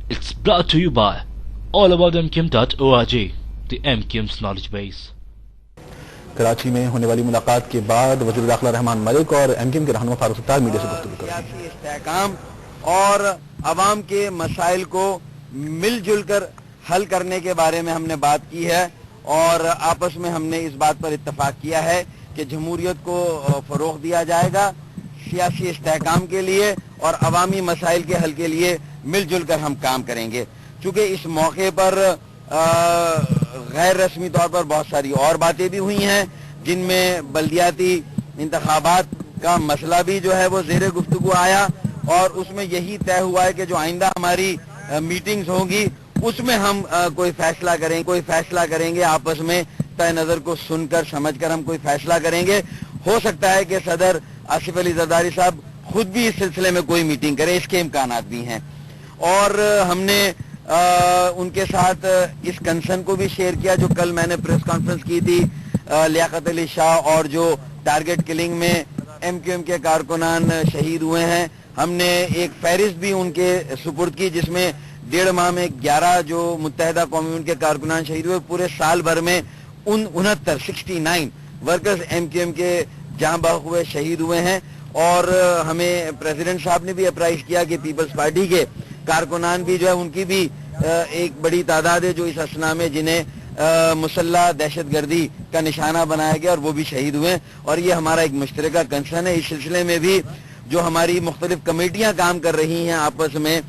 It's brought to you by allaboutmqm.org, the MQM's knowledge base. Karachi میں ہونے والی ملاقات کے بعد وزیر داخلہ رحمان ملک اور ایم کیو ایم کے رہنما فاروق ستار میڈیا سے گفتگو کریں. سیاسی استحکام اور عوام کے مسائل کو مل جل کر حل کرنے کے بارے میں ہم نے بات کی ہے اور آپس میں ہم نے اس بات پر اتفاق کیا ہے کہ جمہوریت کو فروغ دیا جائے گا سیاسی استحکام کے لیے اور عوامی مسائل کے حل کے لیے مل جل کر ہم کام کریں گے. چونکہ اس موقع پر غیر رسمی طور پر بہت ساری اور باتیں بھی ہوئی ہیں جن میں بلدیاتی انتخابات کا مسئلہ بھی جو ہے وہ زیر گفتگو آیا اور اس میں یہی طے ہوا ہے کہ جو آئندہ ہماری میٹنگز ہوں گی اس میں ہم کوئی فیصلہ کریں گے آپس میں طے نظر کو سن کر سمجھ کر ہم کوئی فیصلہ کریں گے. ہو سکتا ہے کہ صدر آصف علی زرداری صاحب خود بھی اس سلسلے میں کوئی میٹنگ کرے, اس کے امکانات بھی ہیں. اور ہم نے ان کے ساتھ اس کنسرن کو بھی شیئر کیا جو کل میں نے پریس کانفرنس کی تھی لیاقت علی شاہ اور جو ٹارگٹ کلنگ میں ایم کیو ایم کے کارکنان شہید ہوئے ہیں. ہم نے ایک فہرست بھی ان کے سپرد کی جس میں 1.5 ماہ میں 11 جو متحدہ قوم کے کارکنان شہید ہوئے, پورے سال بھر میں 69 ورکرز ایم کیو ایم کے جہاں بحق ہوئے شہید ہوئے ہیں. اور ہمیں پریزیڈنٹ صاحب نے بھی اپرائز کیا کہ پیپلز پارٹی کے کارکنان بھی جو ہے ان کی بھی ایک بڑی تعداد ہے جو اس اثنا میں جنہیں مسلح دہشت گردی کا نشانہ بنایا گیا اور وہ بھی شہید ہوئے. اور یہ ہمارا ایک مشترکہ کنسرن ہے. اس سلسلے میں بھی جو ہماری مختلف کمیٹیاں کام کر رہی ہیں آپس میں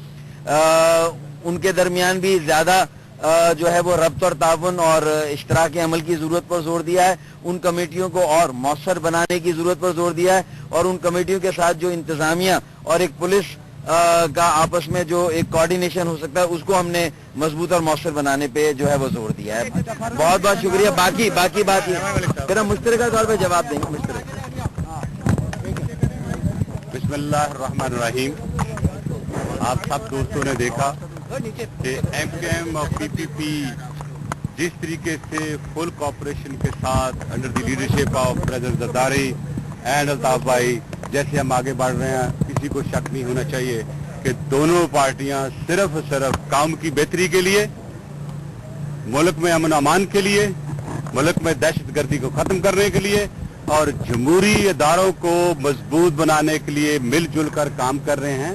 ان کے درمیان بھی زیادہ جو ہے وہ ربط اور تعاون اور اشتراک عمل کی ضرورت پر زور دیا ہے. ان کمیٹیوں کو اور مؤثر بنانے کی ضرورت پر زور دیا ہے اور ان کمیٹیوں کے ساتھ جو انتظامیہ اور ایک پولیس کا آپس میں جو ایک کوارڈینیشن ہو سکتا ہے اس کو ہم نے مضبوط اور مؤثر بنانے پہ جو ہے وہ زور دیا ہے. بہت بہت شکریہ. باقی بات پھر ہم مشترکہ طور پہ جواب دیں گے. بسم اللہ الرحمن الرحیم. آپ سب دوستوں نے دیکھا کہ ایم کیو ایم اور پی پی پی جس طریقے سے فل کوآپریشن کے ساتھ under the leadership of president Zardari and Altaf بھائی جیسے ہم آگے بڑھ رہے ہیں, کسی کو شک نہیں ہونا چاہیے کہ دونوں پارٹیاں صرف قوم کی بہتری کے لیے, ملک میں امن و امان کے لیے, ملک میں دہشت گردی کو ختم کرنے کے لیے اور جمہوری اداروں کو مضبوط بنانے کے لیے مل جل کر کام کر رہے ہیں.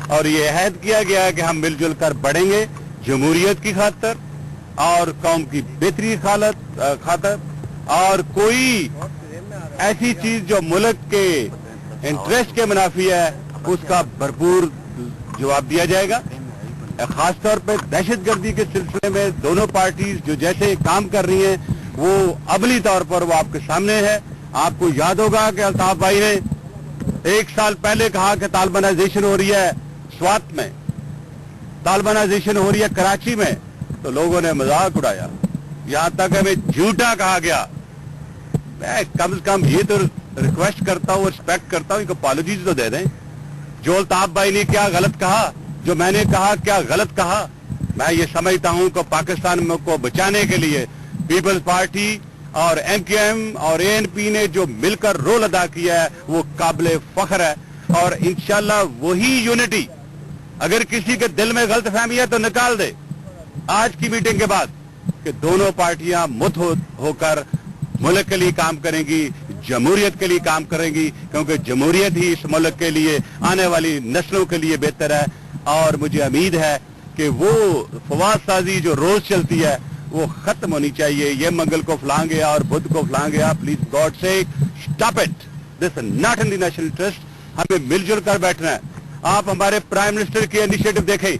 اور یہ عہد کیا گیا ہے کہ ہم مل جل کر بڑھیں گے جمہوریت کی خاطر اور قوم کی بہتری خاطر, اور کوئی ایسی چیز جو ملک کے انٹرسٹ کے منافی ہے اس کا بھرپور جواب دیا جائے گا. خاص طور پہ دہشت گردی کے سلسلے میں دونوں پارٹیز جو جیسے کام کر رہی ہیں وہ عملی طور پر وہ آپ کے سامنے ہے. آپ کو یاد ہوگا کہ الطاف بھائی نے 1 سال پہلے کہا کہ طالبانائزیشن ہو رہی ہے سوات میں, طالبانائزیشن ہو رہی ہے کراچی میں, تو لوگوں نے مذاق اڑایا, یہاں تک ہمیں جھوٹا کہا گیا. میں کم سے کم یہ تو ریکویسٹ کرتا ہوں, ریسپیکٹ کرتا ہوں, ایک اپالوجیز تو دے دیں. جو الطاف بھائی نے کیا غلط کہا, جو میں نے کہا کیا غلط کہا, میں یہ سمجھتا ہوں کہ پاکستان کو بچانے کے لیے پیپلز پارٹی اور ایم کیو ایم اور اے این پی نے جو مل کر رول ادا کیا ہے وہ قابل فخر ہے. اور انشاءاللہ وہی یونٹی, اگر کسی کے دل میں غلط فہمی ہے تو نکال دے آج کی میٹنگ کے بعد کہ دونوں پارٹیاں مت ہو کر ملک کے لیے کام کریں گی, جمہوریت کے لیے کام کریں گی, کیونکہ جمہوریت ہی اس ملک کے لیے آنے والی نسلوں کے لیے بہتر ہے. اور مجھے امید ہے کہ وہ فواد سازی جو روز چلتی ہے وہ ختم ہونی چاہیے. یہ منگل کو فلاں گیا اور بدھ کو فلاں گیا, پلیز گاڈ سے stop it, this not in the national interest. ہمیں مل جل کر بیٹھنا ہے. آپ ہمارے پرائم منسٹر کی انیشیٹو دیکھیں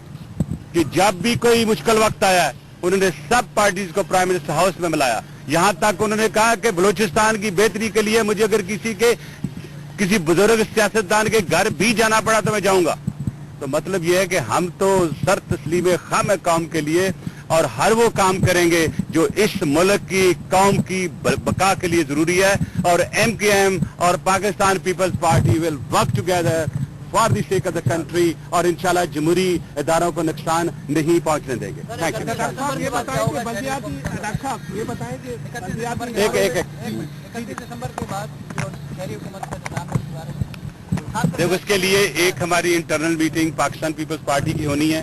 کہ جب بھی کوئی مشکل وقت آیا انہوں نے سب پارٹیز کو پرائم منسٹر ہاؤس میں ملایا. یہاں تک انہوں نے کہا کہ بلوچستان کی بہتری کے لیے مجھے اگر کسی بزرگ سیاستدان کے گھر بھی جانا پڑا تو میں جاؤں گا. تو مطلب یہ ہے کہ ہم تو سر تسلیم خم ہے قوم کے لیے اور ہر وہ کام کریں گے جو اس ملک کی قوم کی بقا کے لیے ضروری ہے. اور ایم کیو ایم اور Pakistan Peoples Party will work together for the sake of the country اور انشاءاللہ جمہوری اداروں کو نقصان نہیں پہنچنے دیں گے. Thank you. دیکھو اس کے لیے ایک ہماری انٹرنل میٹنگ پاکستان پیپلز پارٹی کی ہونی ہے,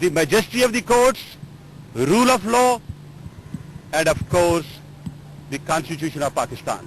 the majesty of the courts, rule of law, and of course the constitution of Pakistan।